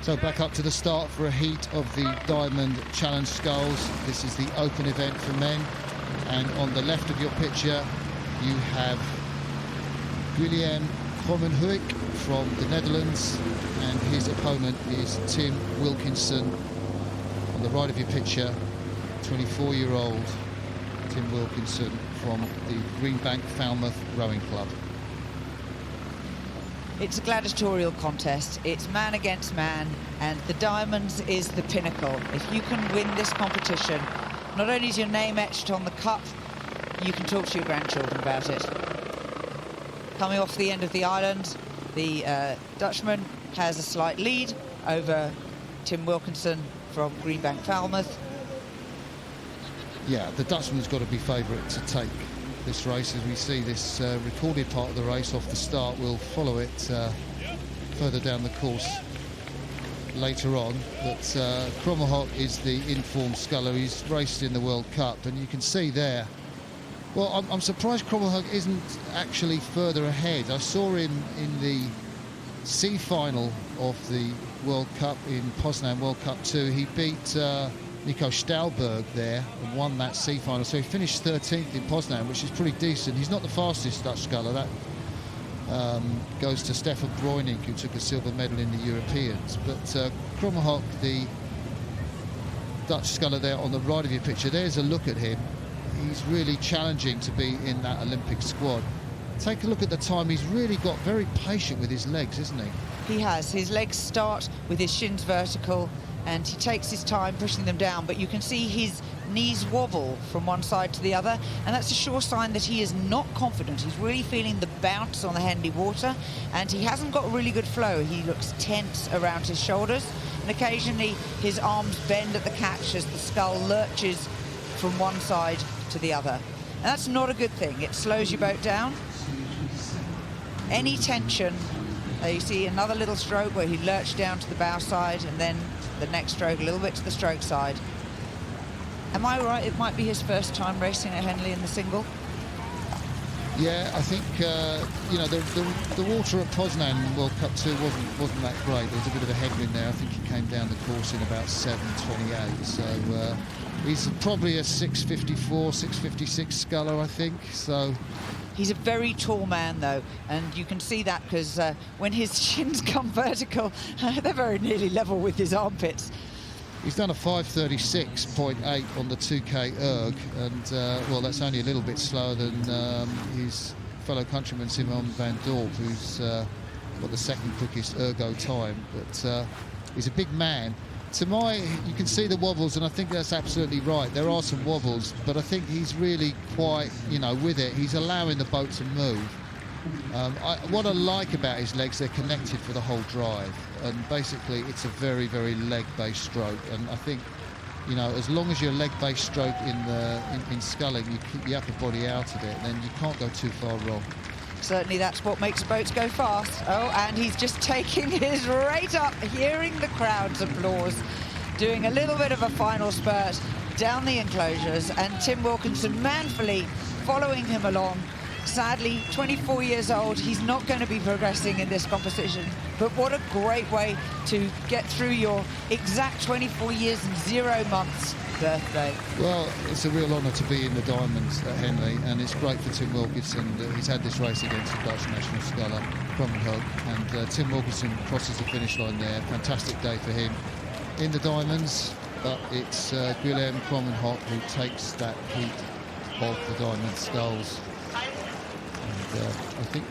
So back up to the start for a heat of the Diamond Challenge Sculls. This is the open event for men. And on the left of your picture, you have Krommenhoek from the Netherlands, and his opponent is Tim Wilkinson. On the right of your picture, 24-year-old Tim Wilkinson from the Greenbank Falmouth Rowing Club. It's a gladiatorial contest. It's man against man, and the Diamonds is the pinnacle. If you can win this competition, not only is your name etched on the cup, you can talk to your grandchildren about it. Coming off the end of the island, the Dutchman has a slight lead over Tim Wilkinson from Greenbank Falmouth. Yeah, the Dutchman's got to be favourite to take this race. As we see this recorded part of the race off the start, we'll follow it further down the course later on. But Krommenhoek is the informed sculler. He's raced in the World Cup, and you can see there. Well, I'm surprised Krommenhoek isn't actually further ahead. I saw him in the C final of the World Cup in Poznan, World Cup 2. He beat Nico Staalberg there and won that C final, so he finished 13th in Poznan, which is pretty decent. He's not the fastest Dutch sculler. That goes to Stefan Breuning, who took a silver medal in the Europeans. But Krommenhoek, the Dutch sculler there on the right of your picture, there's a look at him. He's really challenging to be in that Olympic squad. Take a look at the time. He's really got very patient with his legs, isn't he? He has. His legs start with his shins vertical, and he takes his time pushing them down, but you can see his knees wobble from one side to the other, and that's a sure sign that he is not confident. He's really feeling the bounce on the Henley water, and he hasn't got really good flow. He looks tense around his shoulders, and occasionally his arms bend at the catch as the scull lurches from one side to the other. And that's not a good thing. It slows your boat down. Any tension, you see another little stroke where he lurched down to the bow side, and then the next stroke a little bit to the stroke side. Am I right? It might be his first time racing at Henley in the single. Yeah, I think you know, the water at Poznan in World Cup 2 wasn't that great. There was a bit of a headwind there. I think he came down the course in about 7:28. So he's probably a 6:54, 6:56 sculler, I think. So. He's a very tall man, though, and you can see that because when his shins come vertical, they're very nearly level with his armpits. He's done a 5:36.8 on the 2K erg, and well, that's only a little bit slower than his fellow countryman Simon van Dorp, who's got the second quickest ergo time. But he's a big man. You can see the wobbles, and I think that's absolutely right. There are some wobbles, but I think he's really quite, you know, with it. He's allowing the boat to move. What I like about his legs, they're connected for the whole drive, and basically it's a very, very leg-based stroke. And I think, you know, as long as your leg-based stroke in sculling, you keep the upper body out of it, then you can't go too far wrong. Certainly that's what makes boats go fast. Oh, and he's just taking his rate up, hearing the crowd's applause, doing a little bit of a final spurt down the enclosures, and Tim Wilkinson manfully following him along. Sadly, 24 years old, he's not going to be progressing in this competition, but what a great way to get through your exact 24 years and 0 months birthday. Well, it's a real honour to be in the Diamonds at Henley, and it's great for Tim Wilkinson that he's had this race against the Dutch national sculler, Krommenhoek, and Tim Wilkinson crosses the finish line there. Fantastic day for him in the Diamonds, but it's Guillaume Krommenhoek who takes that heat of the Diamond Sculls. And I think